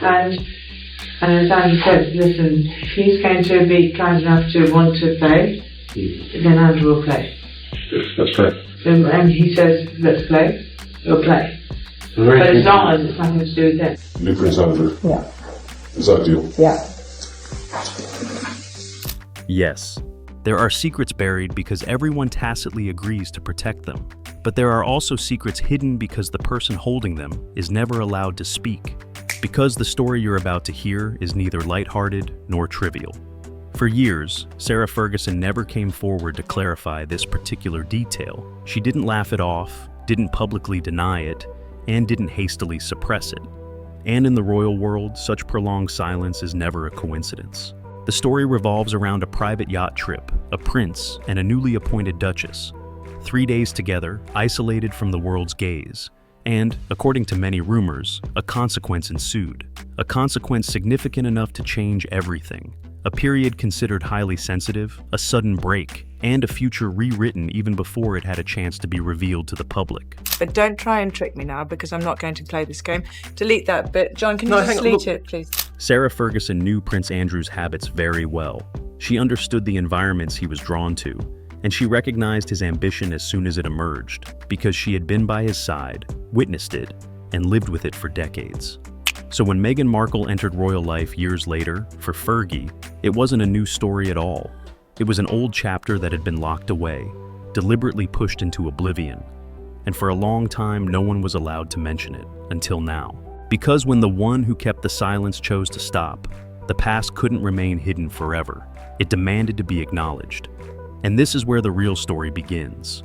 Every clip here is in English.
And as Andrew said, listen, if he's going to be kind enough to want to play, then Andrew will play. That's correct. So, and he says, let's play, he'll play. But as long as it's nothing to do with them. New Prince Andrew. Yeah. Is that a deal? Yeah. Yes, there are secrets buried because everyone tacitly agrees to protect them. But there are also secrets hidden because the person holding them is never allowed to speak. Because the story you're about to hear is neither lighthearted nor trivial. For years, Sarah Ferguson never came forward to clarify this particular detail. She didn't laugh it off, didn't publicly deny it, and didn't hastily suppress it. And in the royal world, such prolonged silence is never a coincidence. The story revolves around a private yacht trip, a prince, and a newly appointed duchess. 3 days together, isolated from the world's gaze. And, according to many rumors, a consequence ensued. A consequence significant enough to change everything. A period considered highly sensitive, a sudden break, and a future rewritten even before it had a chance to be revealed to the public. But don't try and trick me now, because I'm not going to play this game. Delete that bit. John, can you just delete it, please? Sarah Ferguson knew Prince Andrew's habits very well. She understood the environments he was drawn to, and she recognized his ambition as soon as it emerged, because she had been by his side, witnessed it, and lived with it for decades. So when Meghan Markle entered royal life years later, for Fergie, it wasn't a new story at all. It was an old chapter that had been locked away, deliberately pushed into oblivion. And for a long time, no one was allowed to mention it, until now. Because when the one who kept the silence chose to stop, the past couldn't remain hidden forever. It demanded to be acknowledged. And this is where the real story begins.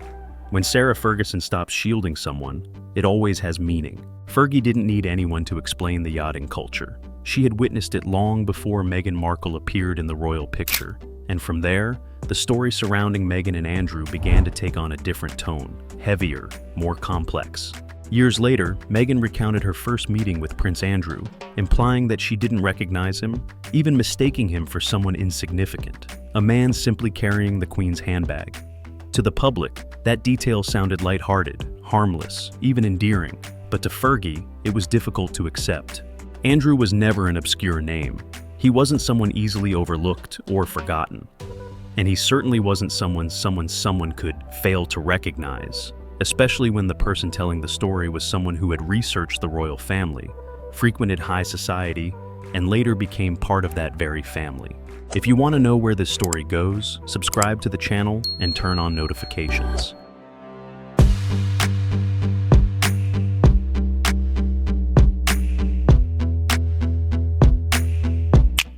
When Sarah Ferguson stops shielding someone, it always has meaning. Fergie didn't need anyone to explain the yachting culture. She had witnessed it long before Meghan Markle appeared in the royal picture. And from there, the story surrounding Meghan and Andrew began to take on a different tone, heavier, more complex. Years later, Meghan recounted her first meeting with Prince Andrew, implying that she didn't recognize him, even mistaking him for someone insignificant, a man simply carrying the Queen's handbag. To the public, that detail sounded lighthearted, harmless, even endearing, but to Fergie, it was difficult to accept. Andrew was never an obscure name. He wasn't someone easily overlooked or forgotten. And he certainly wasn't someone could fail to recognize, especially when the person telling the story was someone who had researched the royal family, frequented high society, and later became part of that very family. If you want to know where this story goes, subscribe to the channel and turn on notifications.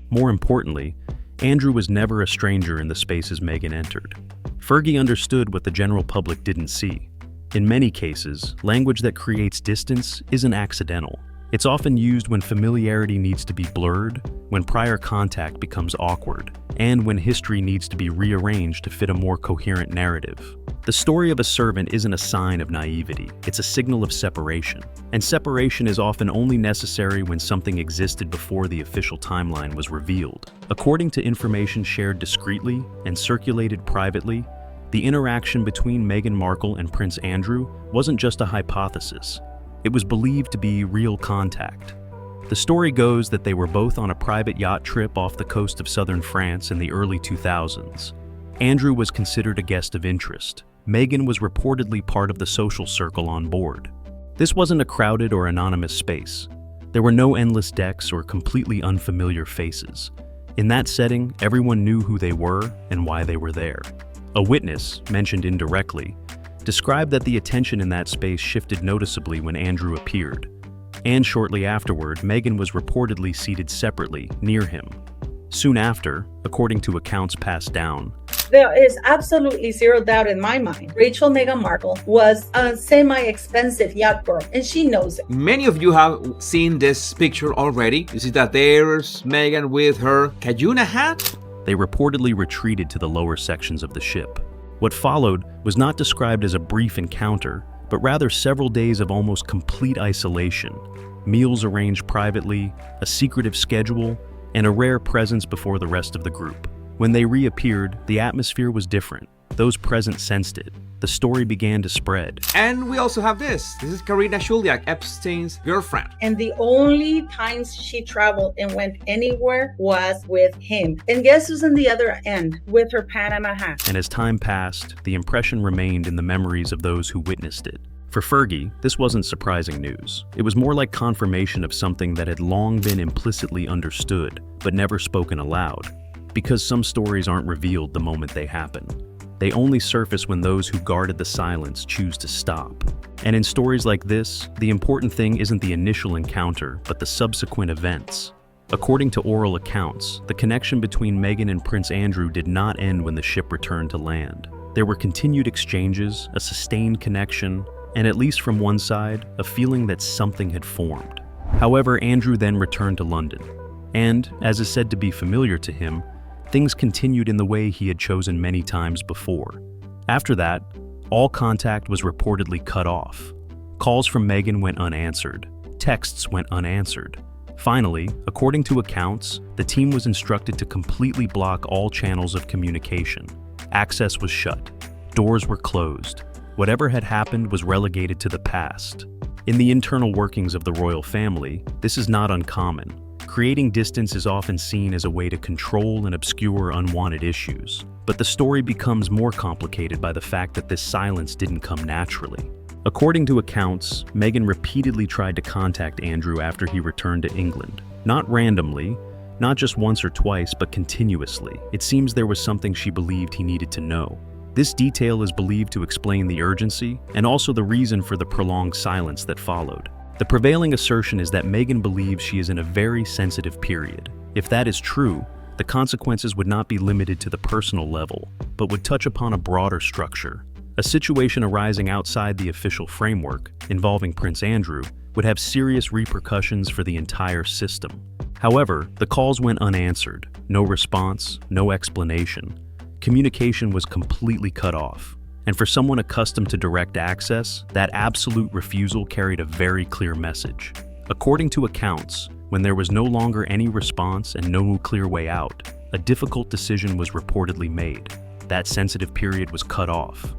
More importantly, Andrew was never a stranger in the spaces Meghan entered. Fergie understood what the general public didn't see. In many cases, language that creates distance isn't accidental. It's often used when familiarity needs to be blurred, when prior contact becomes awkward, and when history needs to be rearranged to fit a more coherent narrative. The story of a servant isn't a sign of naivety, it's a signal of separation. And separation is often only necessary when something existed before the official timeline was revealed. According to information shared discreetly and circulated privately, the interaction between Meghan Markle and Prince Andrew wasn't just a hypothesis. It was believed to be real contact. The story goes that they were both on a private yacht trip off the coast of southern France in the early 2000s. Andrew was considered a guest of interest. Meghan was reportedly part of the social circle on board. This wasn't a crowded or anonymous space. There were no endless decks or completely unfamiliar faces. In that setting, everyone knew who they were and why they were there. A witness, mentioned indirectly, described that the attention in that space shifted noticeably when Andrew appeared. And shortly afterward, Meghan was reportedly seated separately, near him. Soon after, according to accounts passed down, There is absolutely zero doubt in my mind. Rachel Meghan Markle was a semi-expensive yacht girl, and she knows it. Many of you have seen this picture already. You see that there's Meghan with her Cajuna hat. they reportedly retreated to the lower sections of the ship. What followed was not described as a brief encounter, but rather several days of almost complete isolation, meals arranged privately, a secretive schedule, and a rare presence before the rest of the group. When they reappeared, the atmosphere was different. Those present sensed it. The story began to spread. And we also have this. This is Karina Shuliak, Epstein's girlfriend. And the only times she traveled and went anywhere was with him. And guess who's in the other end with her Panama hat? And as time passed, the impression remained in the memories of those who witnessed it. For Fergie, this wasn't surprising news. It was more like confirmation of something that had long been implicitly understood, but never spoken aloud. Because some stories aren't revealed the moment they happen. They only surface when those who guarded the silence choose to stop. And in stories like this, the important thing isn't the initial encounter, but the subsequent events. According to oral accounts, the connection between Meghan and Prince Andrew did not end when the ship returned to land. There were continued exchanges, a sustained connection, and at least from one side, a feeling that something had formed. However, Andrew then returned to London. And, as is said to be familiar to him, things continued in the way he had chosen many times before. After that, all contact was reportedly cut off. Calls from Meghan went unanswered. Texts went unanswered. Finally, according to accounts, the team was instructed to completely block all channels of communication. Access was shut. Doors were closed. Whatever had happened was relegated to the past. In the internal workings of the royal family, this is not uncommon. Creating distance is often seen as a way to control and obscure unwanted issues. But the story becomes more complicated by the fact that this silence didn't come naturally. According to accounts, Meghan repeatedly tried to contact Andrew after he returned to England. Not randomly, not just once or twice, but continuously. It seems there was something she believed he needed to know. This detail is believed to explain the urgency and also the reason for the prolonged silence that followed. The prevailing assertion is that Meghan believes she is in a very sensitive period. If that is true, the consequences would not be limited to the personal level, but would touch upon a broader structure. A situation arising outside the official framework, involving Prince Andrew, would have serious repercussions for the entire system. However, the calls went unanswered. No response, no explanation. Communication was completely cut off. And for someone accustomed to direct access, that absolute refusal carried a very clear message. According to accounts, when there was no longer any response and no clear way out, a difficult decision was reportedly made. That sensitive period was cut off.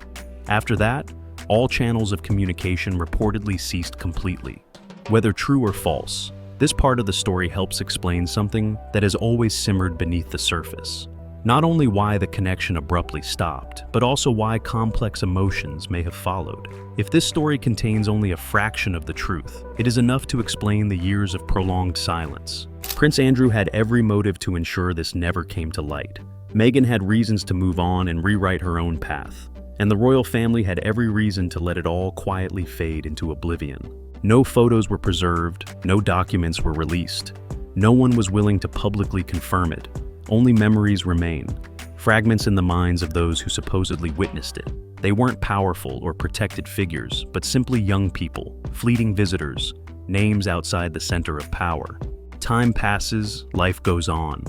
After that, all channels of communication reportedly ceased completely. Whether true or false, this part of the story helps explain something that has always simmered beneath the surface. Not only why the connection abruptly stopped, but also why complex emotions may have followed. If this story contains only a fraction of the truth, it is enough to explain the years of prolonged silence. Prince Andrew had every motive to ensure this never came to light. Meghan had reasons to move on and rewrite her own path. And the royal family had every reason to let it all quietly fade into oblivion. No photos were preserved, no documents were released. No one was willing to publicly confirm it. Only memories remain, fragments in the minds of those who supposedly witnessed it. They weren't powerful or protected figures, but simply young people, fleeting visitors, names outside the center of power. Time passes, life goes on.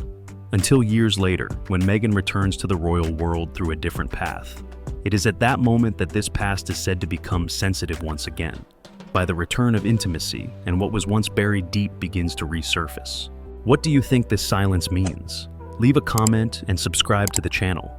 Until years later, when Meghan returns to the royal world through a different path. It is at that moment that this past is said to become sensitive once again. By the return of intimacy, and what was once buried deep begins to resurface. What do you think this silence means? Leave a comment and subscribe to the channel.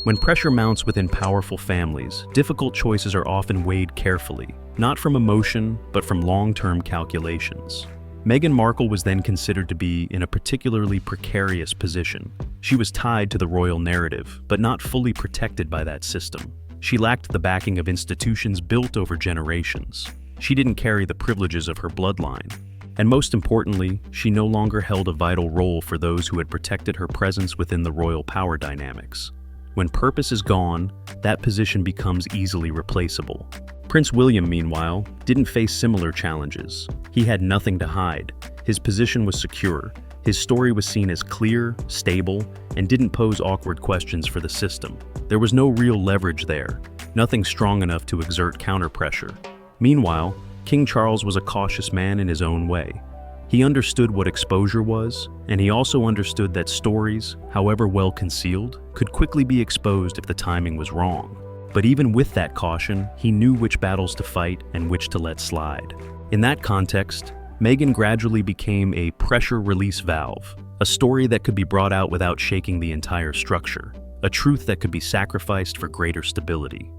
When pressure mounts within powerful families, difficult choices are often weighed carefully, not from emotion, but from long-term calculations. Meghan Markle was then considered to be in a particularly precarious position. She was tied to the royal narrative, but not fully protected by that system. She lacked the backing of institutions built over generations. She didn't carry the privileges of her bloodline. And most importantly, she no longer held a vital role for those who had protected her presence within the royal power dynamics. When purpose is gone, that position becomes easily replaceable. Prince William, meanwhile, didn't face similar challenges. He had nothing to hide. His position was secure. His story was seen as clear, stable, and didn't pose awkward questions for the system. There was no real leverage there, nothing strong enough to exert counter-pressure. Meanwhile, King Charles was a cautious man in his own way. He understood what exposure was, and he also understood that stories, however well concealed, could quickly be exposed if the timing was wrong. But even with that caution, he knew which battles to fight and which to let slide. In that context, Meghan gradually became a pressure release valve, a story that could be brought out without shaking the entire structure. a truth that could be sacrificed for greater stability.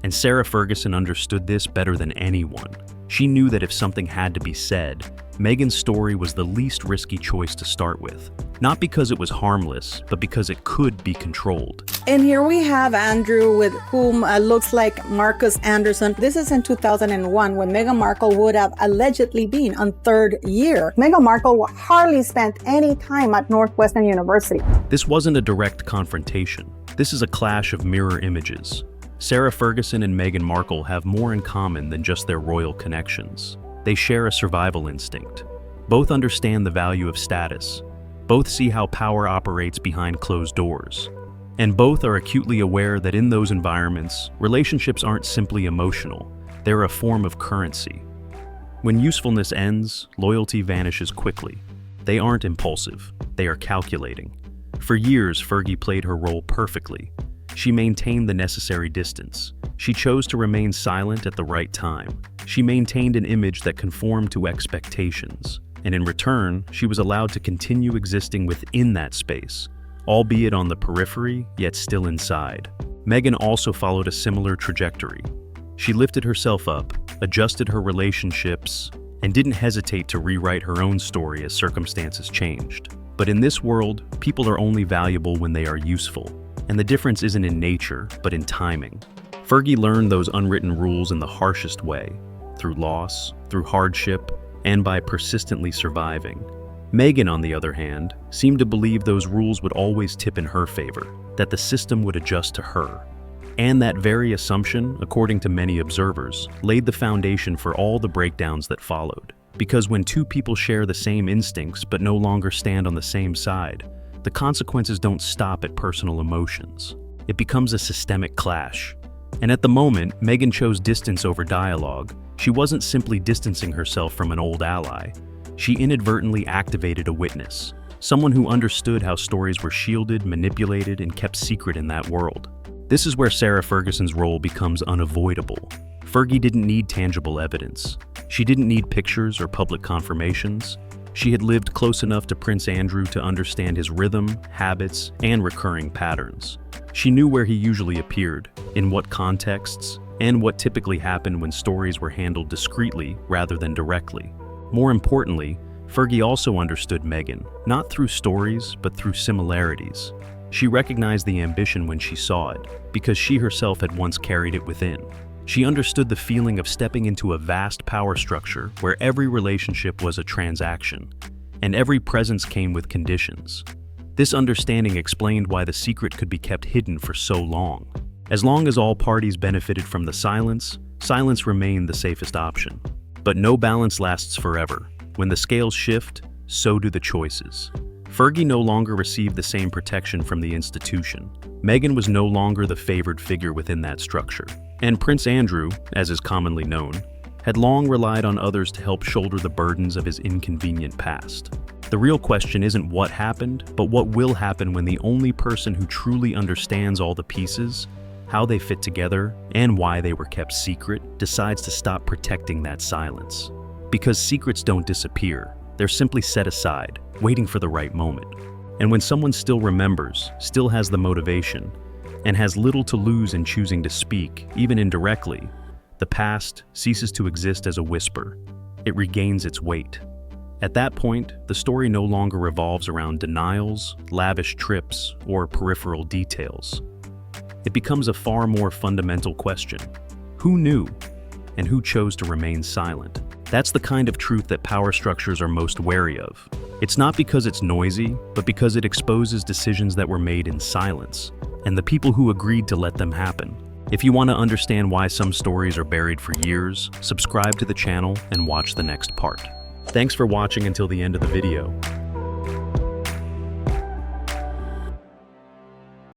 And Sarah Ferguson understood this better than anyone. She knew that if something had to be said, Meghan's story was the least risky choice to start with. Not because it was harmless, but because it could be controlled. And here we have Andrew, with whom looks like Marcus Anderson. This is in 2001, when Meghan Markle would have allegedly been on third year. Meghan Markle hardly spent any time at Northwestern University. This wasn't a direct confrontation. This is a clash of mirror images. Sarah Ferguson and Meghan Markle have more in common than just their royal connections. They share a survival instinct. Both understand the value of status. Both see how power operates behind closed doors. And both are acutely aware that in those environments, relationships aren't simply emotional. They're a form of currency. When usefulness ends, loyalty vanishes quickly. They aren't impulsive. They are calculating. For years, Fergie played her role perfectly. She maintained the necessary distance. She chose to remain silent at the right time. She maintained an image that conformed to expectations. And in return, she was allowed to continue existing within that space, albeit on the periphery, yet still inside. Meghan also followed a similar trajectory. She lifted herself up, adjusted her relationships, and didn't hesitate to rewrite her own story as circumstances changed. But in this world, people are only valuable when they are useful. And the difference isn't in nature, but in timing. Fergie learned those unwritten rules in the harshest way, through loss, through hardship, and by persistently surviving. Meghan, on the other hand, seemed to believe those rules would always tip in her favor, that the system would adjust to her. And that very assumption, according to many observers, laid the foundation for all the breakdowns that followed. Because when two people share the same instincts but no longer stand on the same side, the consequences don't stop at personal emotions. It becomes a systemic clash. And at the moment, Meghan chose distance over dialogue. She wasn't simply distancing herself from an old ally. She inadvertently activated a witness, someone who understood how stories were shielded, manipulated, and kept secret in that world. This is where Sarah Ferguson's role becomes unavoidable. Fergie didn't need tangible evidence. She didn't need pictures or public confirmations. She had lived close enough to Prince Andrew to understand his rhythm, habits, and recurring patterns. She knew where he usually appeared, in what contexts, and what typically happened when stories were handled discreetly rather than directly. More importantly, Fergie also understood Meghan, not through stories, but through similarities. She recognized the ambition when she saw it, because she herself had once carried it within. She understood the feeling of stepping into a vast power structure where every relationship was a transaction, and every presence came with conditions. This understanding explained why the secret could be kept hidden for so long. As long as all parties benefited from the silence, silence remained the safest option. But no balance lasts forever. When the scales shift, so do the choices. Fergie no longer received the same protection from the institution. Meghan was no longer the favored figure within that structure. And Prince Andrew, as is commonly known, had long relied on others to help shoulder the burdens of his inconvenient past. The real question isn't what happened, but what will happen when the only person who truly understands all the pieces, how they fit together, and why they were kept secret, decides to stop protecting that silence. Because secrets don't disappear, they're simply set aside, waiting for the right moment. And when someone still remembers, still has the motivation, and has little to lose in choosing to speak, even indirectly, the past ceases to exist as a whisper. It regains its weight. At that point, the story no longer revolves around denials, lavish trips, or peripheral details. It becomes a far more fundamental question. Who knew? And who chose to remain silent? That's the kind of truth that power structures are most wary of. It's not because it's noisy, but because it exposes decisions that were made in silence, and the people who agreed to let them happen. If you want to understand why some stories are buried for years, subscribe to the channel and watch the next part. Thanks for watching until the end of the video.